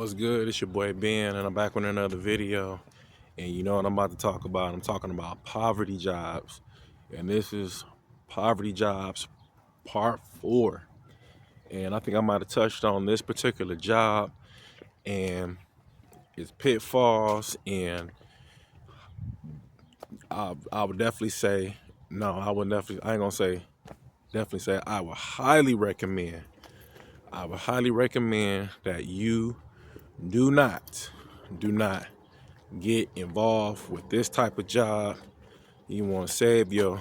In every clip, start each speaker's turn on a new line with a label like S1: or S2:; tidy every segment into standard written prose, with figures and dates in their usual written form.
S1: What's good? It's your boy Ben, and I'm back with another video. And you know what I'm about to talk about? I'm talking about poverty jobs. And this is poverty jobs part 4. And I think I might have touched on this particular job and its pitfalls. And I would definitely say, no, I would definitely, I ain't gonna say, definitely say, I would highly recommend. I would highly recommend that you do not get involved with this type of job. You want to save your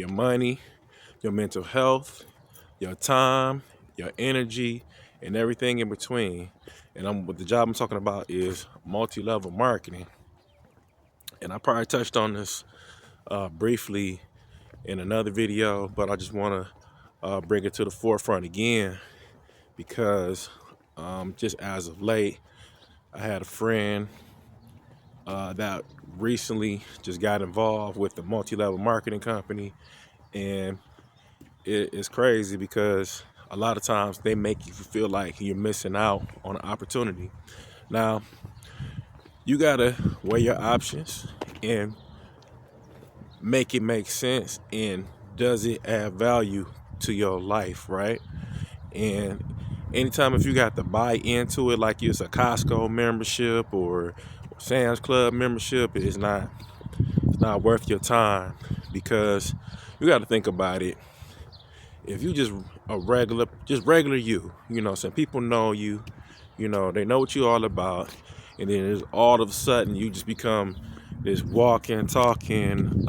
S1: money, your mental health, your time, your energy, and everything in between. And what the job I'm talking about is multi-level marketing. And I probably touched on this briefly in another video, but I just want to bring it to the forefront again because just as of late, I had a friend that recently just got involved with the multi-level marketing company, and it's crazy because a lot of times they make you feel like you're missing out on an opportunity. Now, you gotta weigh your options and make it make sense, and does it add value to your life, right? And anytime if you got to buy into it like it's a Costco membership or Sam's Club membership, it's not worth your time, because you got to think about it. If you just regular you know, some people know you, you know, they know what you all about, and then there's all of a sudden you just become this walking, talking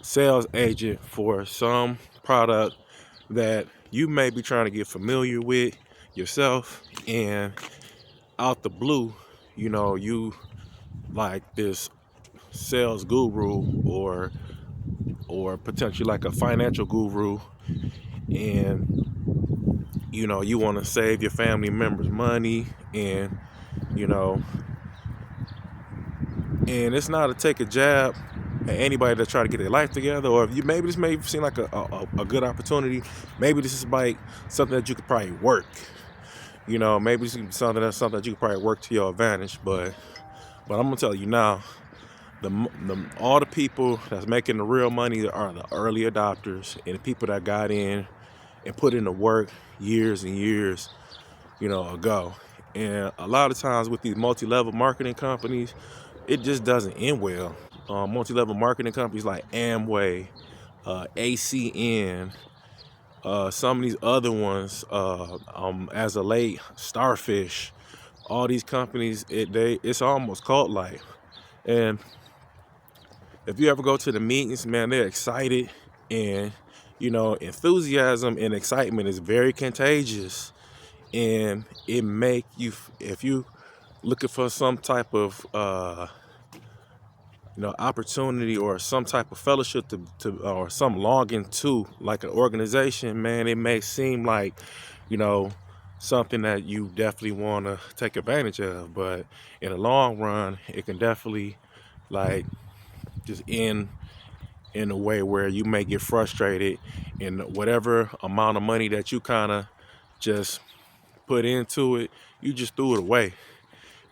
S1: sales agent for some product that you may be trying to get familiar with yourself, and out the blue, you know, you like this sales guru or potentially like a financial guru, and you know you want to save your family members money, and you know, and it's not to take a jab at anybody that's trying to get their life together, or if you maybe this may seem like a good opportunity. Maybe this is like something that you could probably work, you know, maybe this is something that you could probably work to your advantage, but I'm gonna tell you now, all the people that's making the real money are the early adopters and the people that got in and put in the work years and years, you know, ago. And a lot of times with these multi-level marketing companies, it just doesn't end well. Multi-level marketing companies like Amway, ACN, some of these other ones, as a late Starfish, all these companies, it's almost cult-like. And if you ever go to the meetings, man, they're excited, and you know, enthusiasm and excitement is very contagious, and it make you, if you looking for some type of you know, opportunity or some type of fellowship to or some longing to like an organization, man, it may seem like, you know, something that you definitely want to take advantage of, but in the long run it can definitely like just end in a way where you may get frustrated, and whatever amount of money that you kind of just put into it, you just threw it away.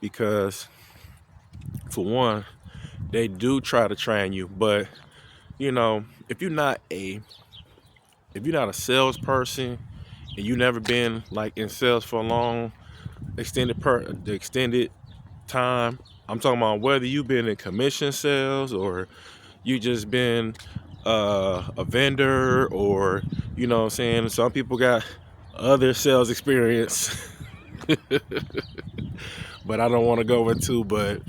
S1: Because for one, they do try to train you, but you know, if you're not a salesperson and you never been like in sales for a long extended time, I'm talking about whether you've been in commission sales or you just been a vendor, or you know what I'm saying, some people got other sales experience but I don't want to go into, but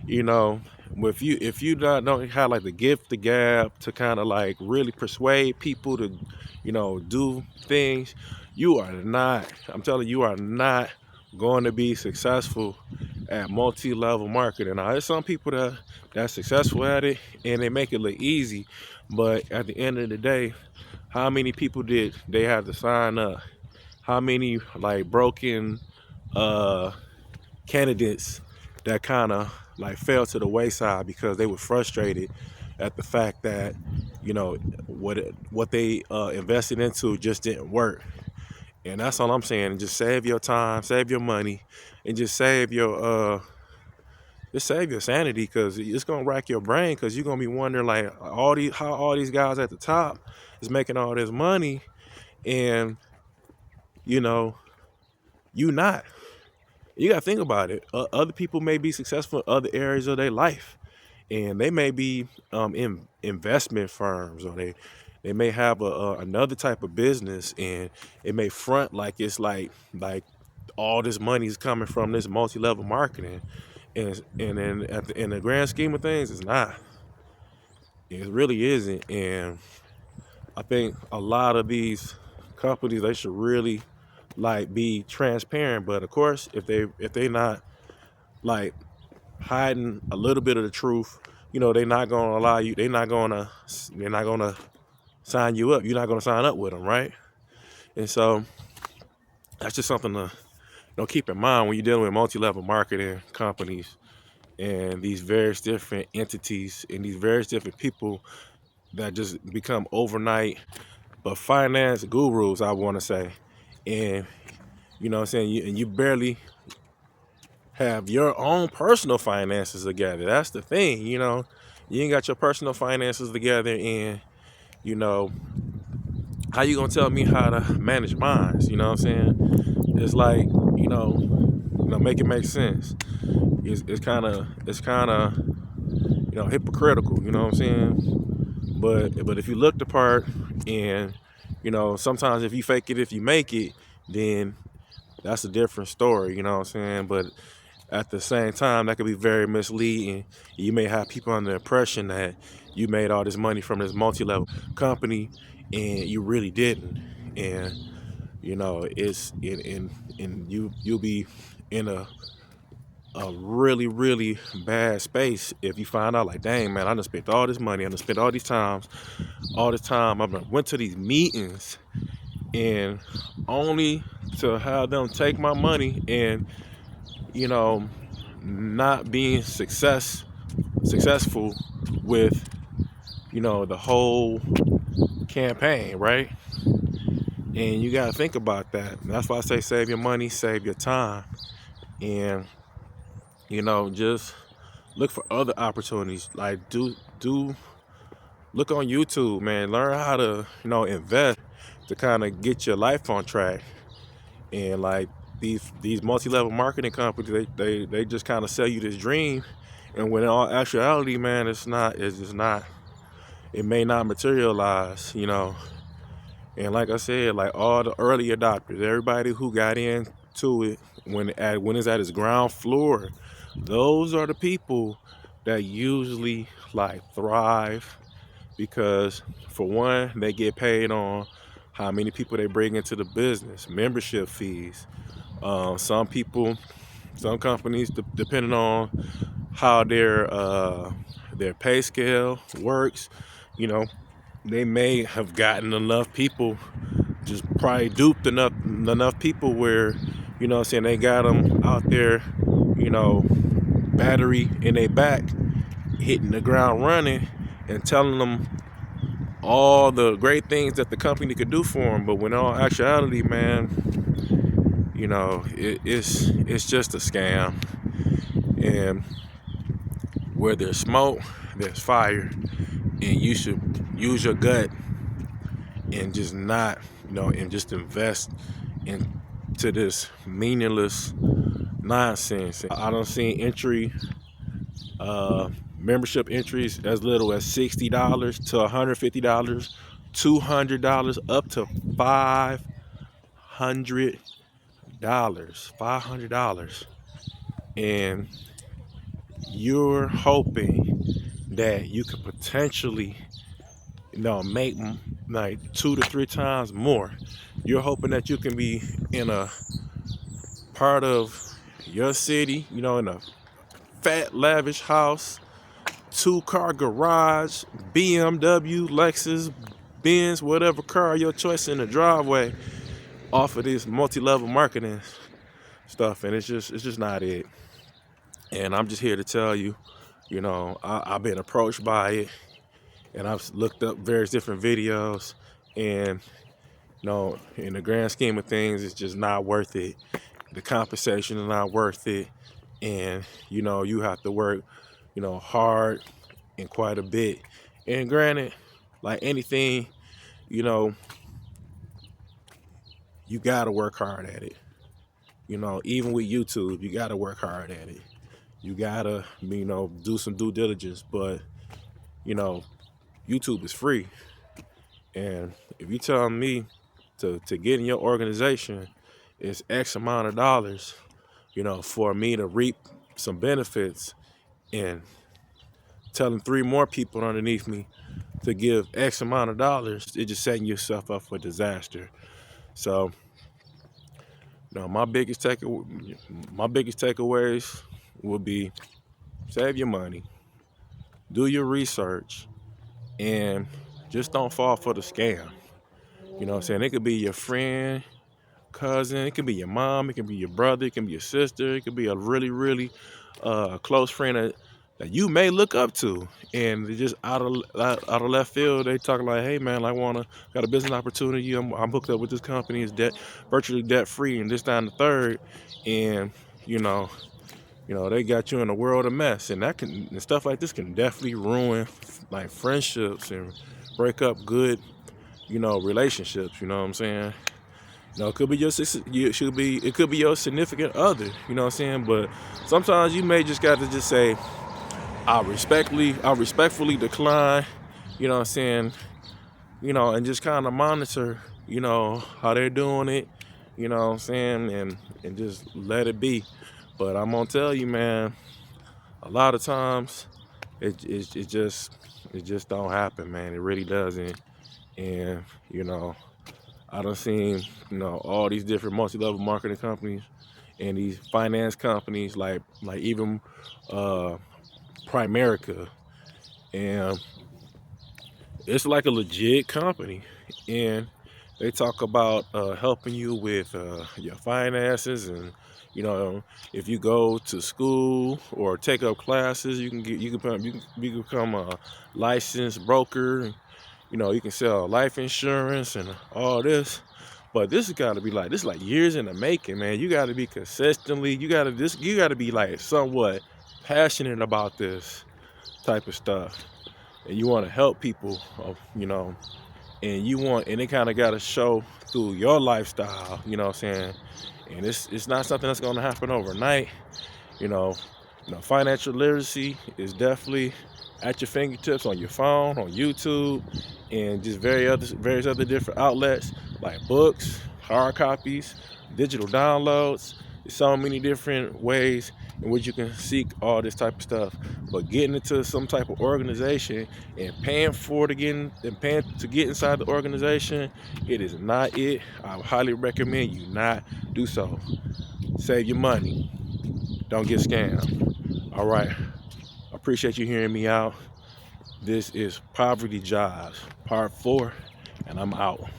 S1: you know, if you don't have like the gift, the gab to kind of like really persuade people to, you know, do things, you are not, I'm telling you, you are not going to be successful at multi-level marketing. Now there's some people that's successful at it and they make it look easy, but at the end of the day, how many people did they have to sign up? How many like broken candidates that kind of like fell to the wayside because they were frustrated at the fact that, you know, what they invested into just didn't work. And that's all I'm saying. Just save your time, save your money, and just save your sanity, because it's gonna rack your brain, because you're gonna be wondering like how all these guys at the top is making all this money, and you know you not. You gotta think about it. Other people may be successful in other areas of their life, and they may be in investment firms, or they may have another type of business, and it may front like it's like all this money is coming from this multi-level marketing, and then in the grand scheme of things, it's not. It really isn't. And I think a lot of these companies, they should really like be transparent. But of course, if they not like hiding a little bit of the truth, they're not gonna allow you. They're not gonna sign you up. You're not gonna sign up with them, right? And so that's just something to keep in mind when you're dealing with multi-level marketing companies and these various different entities and these various different people that just become overnight but finance gurus, I want to say. And what I'm saying, you barely have your own personal finances together. That's the thing. You ain't got your personal finances together, and how you gonna tell me how to manage mine? You know what I'm saying? It's like, make it make sense. It's kind of hypocritical. You know what I'm saying? But if you look the part, and sometimes if you fake it, if you make it, then that's a different story. You know what I'm saying? But at the same time, that could be very misleading. You may have people under the impression that you made all this money from this multi-level company, and you really didn't. And it's and you'll be in a really, really bad space if you find out like, dang man, I done spent all this money, I done spent all this time, I went to these meetings, and only to have them take my money and not being successful with the whole campaign, right? And you got to think about that. And that's why I say save your money, save your time, and just look for other opportunities. Like do look on YouTube, man. Learn how to invest to kind of get your life on track. And like these multi-level marketing companies, they just kind of sell you this dream, and when in all actuality, man, it's just not. It may not materialize. And like I said, like all the early adopters, everybody who got into it when it's at its ground floor, those are the people that usually like thrive, because for one, they get paid on how many people they bring into the business, membership fees. Some companies, depending on how their pay scale works, they may have gotten enough people, just probably duped enough people where, what I'm saying, they got them out there, battery in their back, hitting the ground running, and telling them all the great things that the company could do for them. But when in all actuality, man, it's just a scam. And where there's smoke, there's fire, and you should use your gut and just not, and just invest into this meaningless nonsense. I don't see membership entries as little as $60 to $150, $200, up to $500. And you're hoping that you could potentially make like 2 to 3 times more. You're hoping that you can be in a part of your city, in a fat lavish house, 2-car garage, BMW, Lexus, Benz, whatever car your choice, in the driveway, off of this multi-level marketing stuff. And it's just not it. And I'm just here to tell you, I've been approached by it, and I've looked up various different videos, and No, in the grand scheme of things, it's just not worth it. The compensation is not worth it. And, you have to work, hard and quite a bit. And granted, like anything, you know, you gotta work hard at it. Even with YouTube, you gotta work hard at it. You gotta, do some due diligence. But, YouTube is free. And if you tell me to get in your organization, it's X amount of dollars, for me to reap some benefits, and telling 3 more people underneath me to give X amount of dollars, it's just setting yourself up for disaster. So, my biggest takeaways would be save your money, do your research, and just don't fall for the scam. You know what I'm saying? It could be your friend, cousin, it could be your mom, it could be your brother, it can be your sister, it could be a really, really close friend that you may look up to, and they just out of left field, they talk like, hey man, I got a business opportunity, I'm hooked up with this company, it's virtually debt free, and this, that, and the third, and they got you in a world of mess, and stuff like this can definitely ruin like friendships and break up good, relationships. You know what I'm saying? It could be it could be your significant other. You know what I'm saying? But sometimes you may just got to just say, I respectfully decline. You know what I'm saying? And just kind of monitor, how they're doing it. You know what I'm saying? And just let it be. But I'm gonna tell you, man, a lot of times it just don't happen, man. It really doesn't. And I done seen all these different multi-level marketing companies and these finance companies like even Primerica, and it's like a legit company, and they talk about helping you with your finances, and if you go to school or take up classes, you can become a licensed broker. And, you can sell life insurance and all this. But this is like years in the making, man. You got to be you got to be like somewhat passionate about this type of stuff, and you want to help people, and it kind of got to show through your lifestyle, you know what I'm saying? And it's not something that's going to happen overnight. Financial literacy is definitely at your fingertips on your phone, on YouTube, and just various other different outlets like books, hard copies, digital downloads. There's so many different ways in which you can seek all this type of stuff. But getting into some type of organization and paying to get inside the organization, it is not it. I highly recommend you not do so. Save your money. Don't get scammed. All right. I appreciate you hearing me out. This is Poverty Jobs, part 4, and I'm out.